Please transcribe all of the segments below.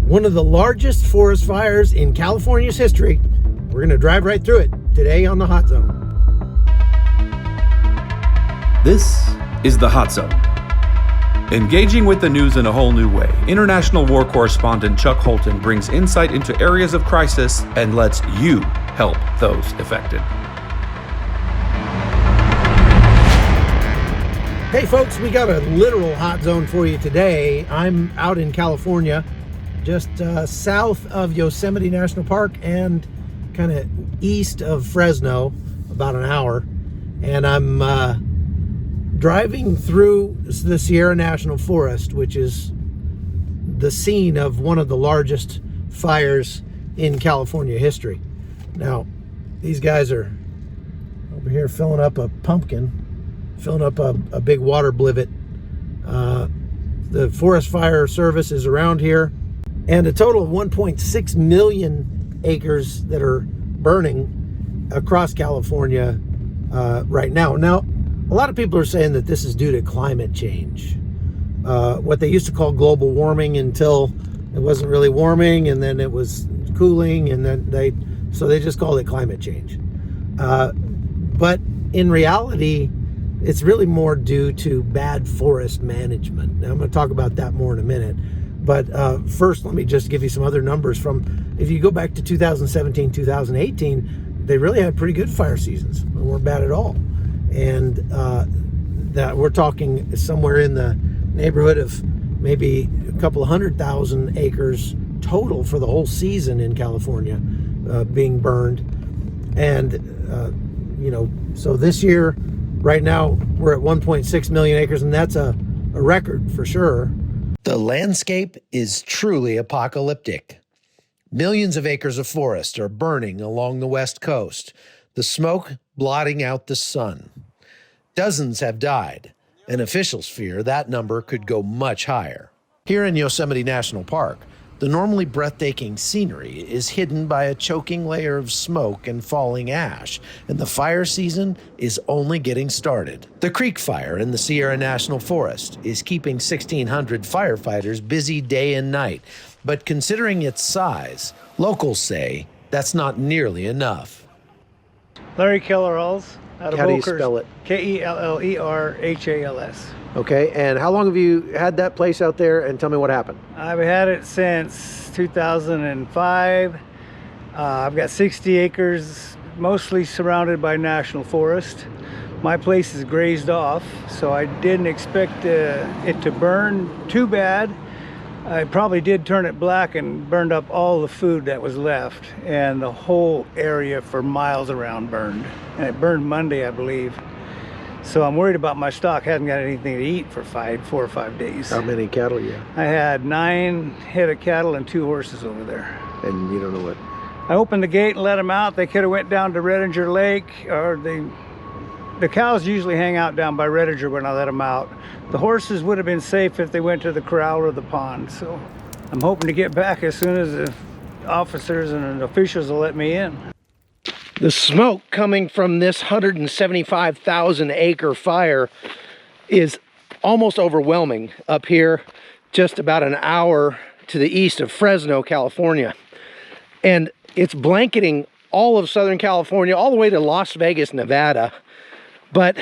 One of the largest forest fires in California's history. We're going to drive right through it today on the Hot Zone. This is the Hot Zone. Engaging with the news in a whole new way, international war correspondent Chuck Holton brings insight into areas of crisis and lets you help those affected. Hey folks, we got a literal hot zone for you today. I'm out in California, just south of Yosemite National Park and kind of east of Fresno, about an hour. And I'm driving through the Sierra National Forest, which is the scene of one of the largest fires in California history. Now, these guys are over here filling up a pumpkin, filling up a big water blivet. The Forest Fire Service is around here, and a total of 1.6 million acres that are burning across California right now. Now, a lot of people are saying that this is due to climate change, what they used to call global warming until it wasn't really warming, and then it was cooling, and then they just called it climate change. But in reality, it's really more due to bad forest management. Now, I'm going to talk about that more in a minute. But first, let me just give you some other numbers from, if you go back to 2017, 2018, they really had pretty good fire seasons. They weren't bad at all. And that we're talking somewhere in the neighborhood of maybe a couple of 100,000 acres total for the whole season in California being burned. And, so this year, right now, we're at 1.6 million acres, and that's a record for sure. The landscape is truly apocalyptic. Millions of acres of forest are burning along the West Coast, the smoke blotting out the sun. Dozens have died, and officials fear that number could go much higher. Here in Yosemite National Park, the normally breathtaking scenery is hidden by a choking layer of smoke and falling ash, and the fire season is only getting started. The Creek Fire in the Sierra National Forest is keeping 1,600 firefighters busy day and night, but considering its size, locals say that's not nearly enough. Larry Kellerhals out of How do you Oakhurst. spell it? Kellerhals. Okay, and how long have you had that place out there, and tell me what happened? I've had it since 2005. I've got 60 acres, mostly surrounded by national forest. My place is grazed off, so I didn't expect it to burn too bad. I probably did turn it black and burned up all the food that was left, and the whole area for miles around burned. And it burned Monday, I believe. So I'm worried about my stock. Hadn't got anything to eat for 4 or 5 days. How many cattle you have? I had 9 head of cattle and 2 horses over there. And you don't know what? I opened the gate and let them out. They could have went down to Redinger Lake, or the cows usually hang out down by Redinger when I let them out. The horses would have been safe if they went to the corral or the pond. So I'm hoping to get back as soon as the officers and the officials will let me in. The smoke coming from this 175,000 acre fire is almost overwhelming up here, just about an hour to the east of Fresno, California. And it's blanketing all of Southern California, all the way to Las Vegas, Nevada. But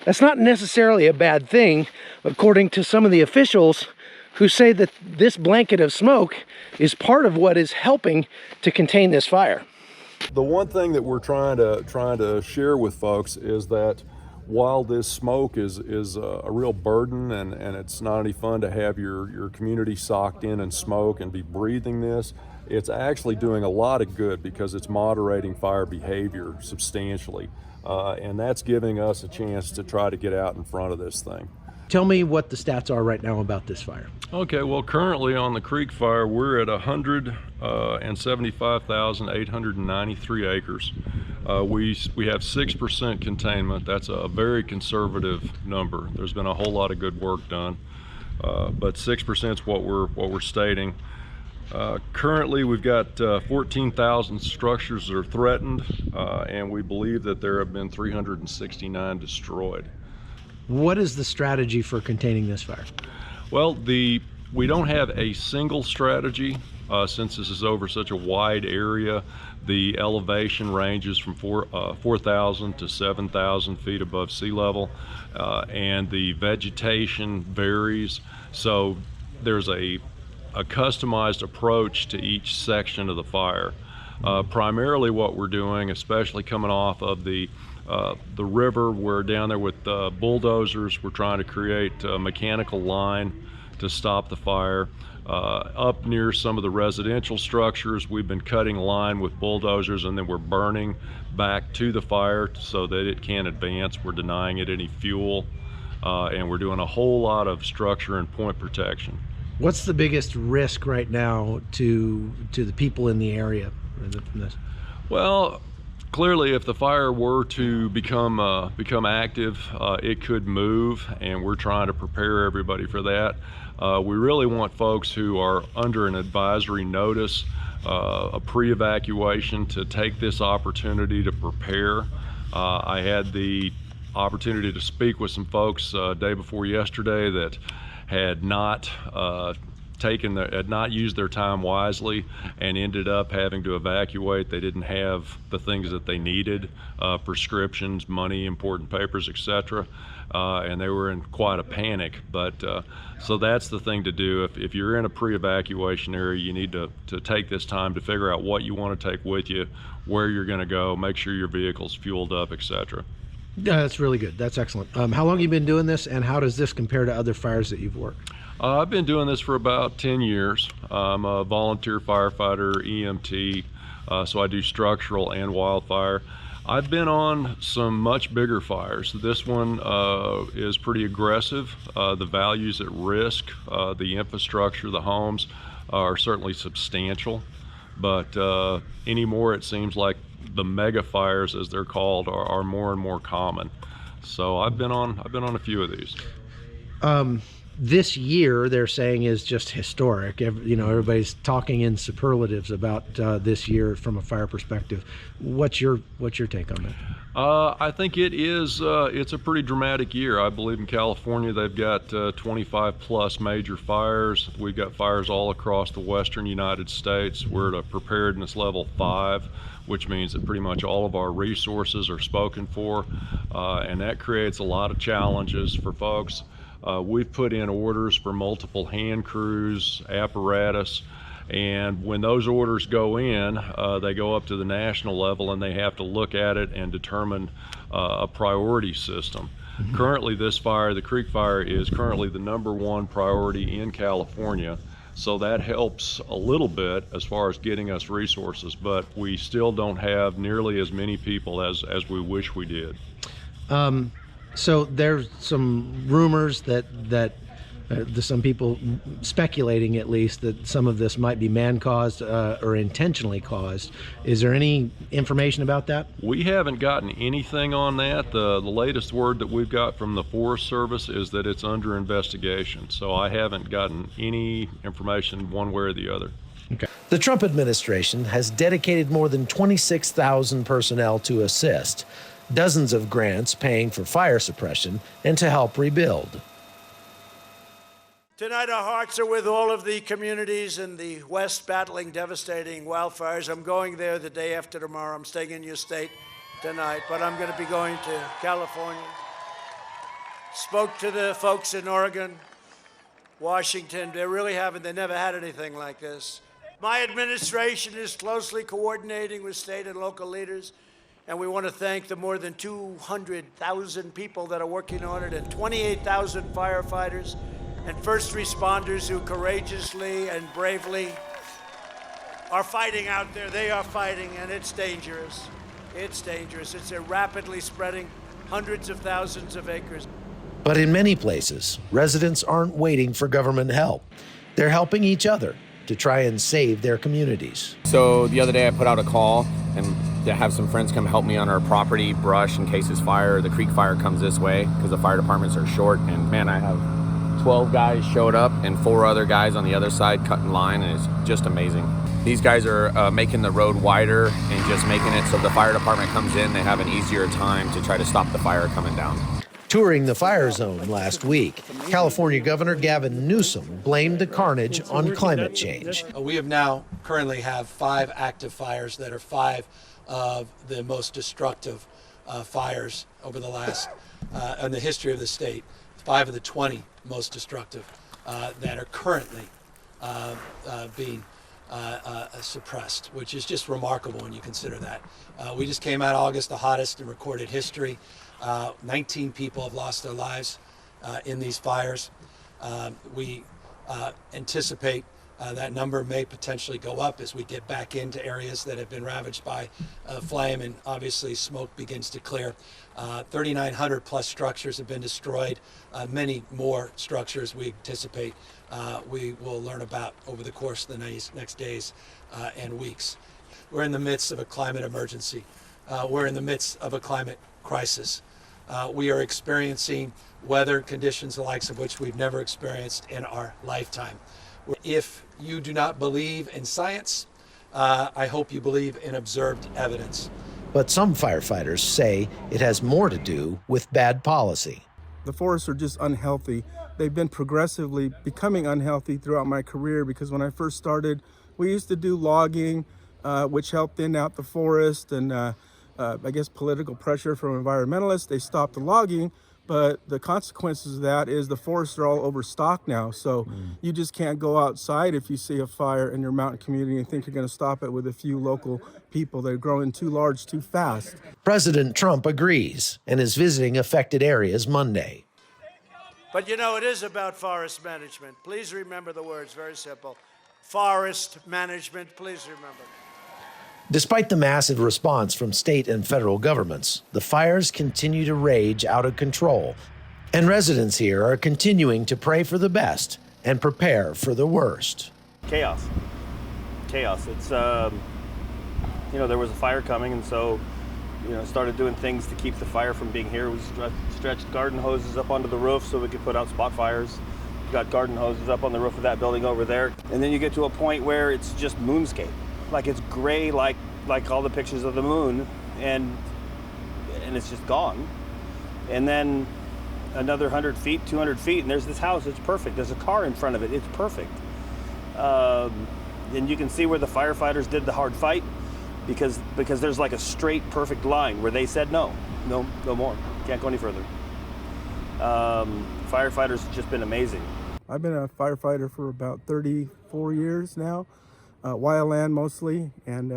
that's not necessarily a bad thing, according to some of the officials who say that this blanket of smoke is part of what is helping to contain this fire. The one thing that we're trying to share with folks is that while this smoke is a real burden, and it's not any fun to have your community socked in and smoke and be breathing this, it's actually doing a lot of good because it's moderating fire behavior substantially. And that's giving us a chance to try to get out in front of this thing. Tell me what the stats are right now about this fire. Okay, well, currently on the Creek Fire, we're at 175,893 acres. We have 6% containment. That's a very conservative number. There's been a whole lot of good work done, but 6% is what we're stating. Currently, we've got 14,000 structures that are threatened, and we believe that there have been 369 destroyed. What is the strategy for containing this fire? Well, we don't have a single strategy. since this is over such a wide area. The elevation ranges from 4,000 to 7,000 feet above sea level, and the vegetation varies. So there's a customized approach to each section of the fire. Primarily what we're doing, especially coming off of the river, we're down there with bulldozers. We're trying to create a mechanical line to stop the fire. Up near some of the residential structures, we've been cutting line with bulldozers, and then we're burning back to the fire so that it can advance. We're denying it any fuel, and we're doing a whole lot of structure and point protection. What's the biggest risk right now to the people in the area from this? Well, clearly, if the fire were to become active, it could move, and we're trying to prepare everybody for that. We really want folks who are under an advisory notice, a pre-evacuation, to take this opportunity to prepare. I had the opportunity to speak with some folks day before yesterday that had not used their time wisely and ended up having to evacuate. They didn't have the things that they needed, prescriptions, money, important papers, etc. And they were in quite a panic. But so that's the thing to do. If you're in a pre-evacuation area, you need to take this time to figure out what you want to take with you, where you're going to go, make sure your vehicle's fueled up, etc. Yeah, that's really good. That's excellent. How long have you been doing this, and how does this compare to other fires that you've worked? I've been doing this for about 10 years. I'm a volunteer firefighter, EMT, so I do structural and wildfire. I've been on some much bigger fires. This one is pretty aggressive. The values at risk, the infrastructure, the homes are certainly substantial, but anymore it seems like the mega fires, as they're called, are more and more common. So I've been on a few of these. This year, they're saying, is just historic. Everybody's talking in superlatives about this year from a fire perspective. What's your take on that? I think it is. It's a pretty dramatic year. I believe in California they've got 25 plus major fires. We've got fires all across the western United States. We're at a preparedness level 5, which means that pretty much all of our resources are spoken for, and that creates a lot of challenges for folks. We've put in orders for multiple hand crews, apparatus, and when those orders go in, they go up to the national level and they have to look at it and determine a priority system. Mm-hmm. Currently, this fire, the Creek Fire, is currently the #1 priority in California. So that helps a little bit as far as getting us resources, but we still don't have nearly as many people as we wish we did. So there's some rumors that there's some people speculating, at least, that some of this might be man-caused or intentionally caused. Is there any information about that? We haven't gotten anything on that. The latest word that we've got from the Forest Service is that it's under investigation. So I haven't gotten any information one way or the other. Okay. The Trump administration has dedicated more than 26,000 personnel to assist, dozens of grants paying for fire suppression and to help rebuild. Tonight our hearts are with all of the communities in the West battling devastating wildfires. I'm going there the day after tomorrow. I'm staying in your state tonight, but I'm going to be going to California. Spoke to the folks in Oregon, Washington. They never had anything like this. My administration is closely coordinating with state and local leaders, and we want to thank the more than 200,000 people that are working on it, and 28,000 firefighters and first responders who courageously and bravely are fighting out there. They are fighting, and it's dangerous. It's dangerous. It's rapidly spreading, hundreds of thousands of acres. But in many places, residents aren't waiting for government help. They're helping each other to try and save their communities. So the other day I put out a call and to have some friends come help me on our property, brush in case the Creek Fire comes this way, because the fire departments are short. And man, I have 12 guys showed up and 4 other guys on the other side cutting line, and it's just amazing. These guys are making the road wider and just making it so if the fire department comes in, they have an easier time to try to stop the fire coming down. Touring the fire zone last week, California Governor Gavin Newsom blamed the carnage on climate change. We have now currently have 5 active fires that are 5 of the most destructive fires over the last, in the history of the state. 5 of the 20 most destructive that are currently being suppressed, which is just remarkable when you consider that. We just came out August, the hottest in recorded history. 19 people have lost their lives in these fires. We anticipate that number may potentially go up as we get back into areas that have been ravaged by flame, and obviously smoke begins to clear. 3,900 plus structures have been destroyed. Many more structures we anticipate we will learn about over the course of the next days and weeks. We're in the midst of a climate emergency. We're in the midst of a climate crisis. We are experiencing weather conditions the likes of which we've never experienced in our lifetime. If you do not believe in science, I hope you believe in observed evidence. But some firefighters say it has more to do with bad policy. The forests are just unhealthy. They've been progressively becoming unhealthy throughout my career, because when I first started, we used to do logging, which helped thin out the forest, and I guess political pressure from environmentalists, they stopped the logging. But the consequences of that is the forests are all overstocked now. So you just can't go outside if you see a fire in your mountain community and think you're going to stop it with a few local people. They're growing too large too fast. President Trump agrees and is visiting affected areas Monday. But you know, it is about forest management. Please remember the words, very simple. Forest management, please remember. Despite the massive response from state and federal governments, the fires continue to rage out of control, and residents here are continuing to pray for the best and prepare for the worst. Chaos. It's, there was a fire coming, and so, started doing things to keep the fire from being here. We stretched garden hoses up onto the roof so we could put out spot fires. We got garden hoses up on the roof of that building over there. And then you get to a point where it's just moonscape. Like it's gray, like all the pictures of the moon, and it's just gone. And then another 100 feet, 200 feet, and there's this house. It's perfect. There's a car in front of it. It's perfect. And you can see where the firefighters did the hard fight, because there's like a straight, perfect line where they said no more. Can't go any further. Firefighters have just been amazing. I've been a firefighter for about 34 years now. Wildland mostly, and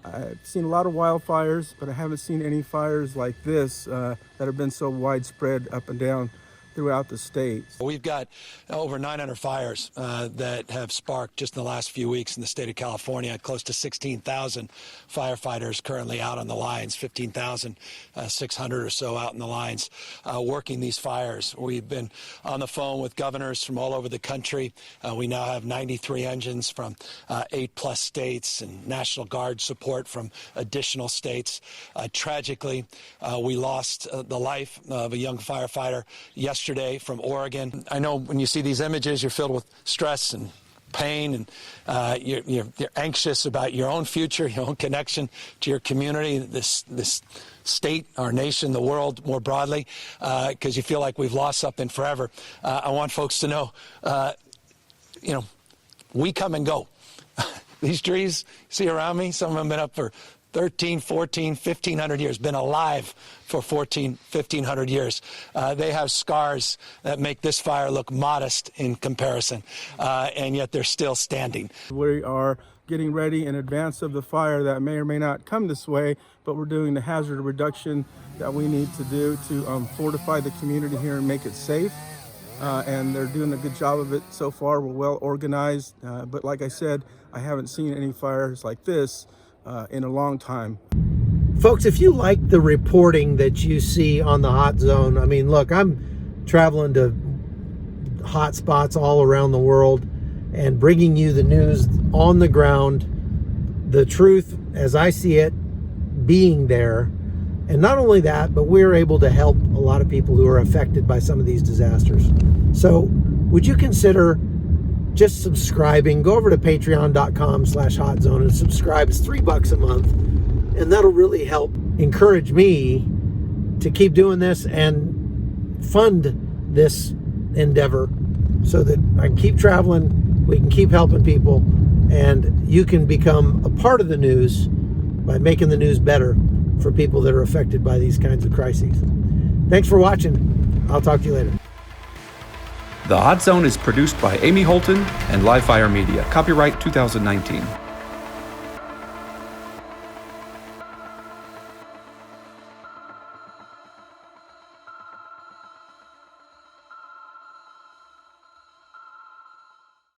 I've seen a lot of wildfires, but I haven't seen any fires like this that have been so widespread up and down throughout the state. We've got over 900 fires that have sparked just in the last few weeks in the state of California. Close to 16,000 firefighters currently out on the lines, 15,600 or so out in the lines working these fires. We've been on the phone with governors from all over the country. We now have 93 engines from 8+ states and National Guard support from additional states. Tragically, we lost the life of a young firefighter yesterday from Oregon. I know when you see these images, you're filled with stress and pain, and you're anxious about your own future, your own connection to your community, this state, our nation, the world more broadly, because you feel like we've lost something forever. I want folks to know, we come and go. These trees you see around me, some of them have been up for 13, 14, 1,500 years, been alive for 1,500 years. They have scars that make this fire look modest in comparison, and yet they're still standing. We are getting ready in advance of the fire that may or may not come this way, but we're doing the hazard reduction that we need to do to fortify the community here and make it safe. And they're doing a good job of it so far. We're well organized, but like I said, I haven't seen any fires like this in a long time. Folks, if you like the reporting that you see on the Hot Zone, I mean, look, I'm traveling to hot spots all around the world and bringing you the news on the ground, the truth as I see it being there. And not only that, but we're able to help a lot of people who are affected by some of these disasters. So would you consider just subscribing? Go over to patreon.com/hotzone and subscribe. It's $3 a month, and that'll really help encourage me to keep doing this and fund this endeavor so that I can keep traveling, we can keep helping people, and you can become a part of the news by making the news better for people that are affected by these kinds of crises. Thanks for watching. I'll talk to you later. The Hot Zone is produced by Amy Holton and Livefire Media. Copyright 2019.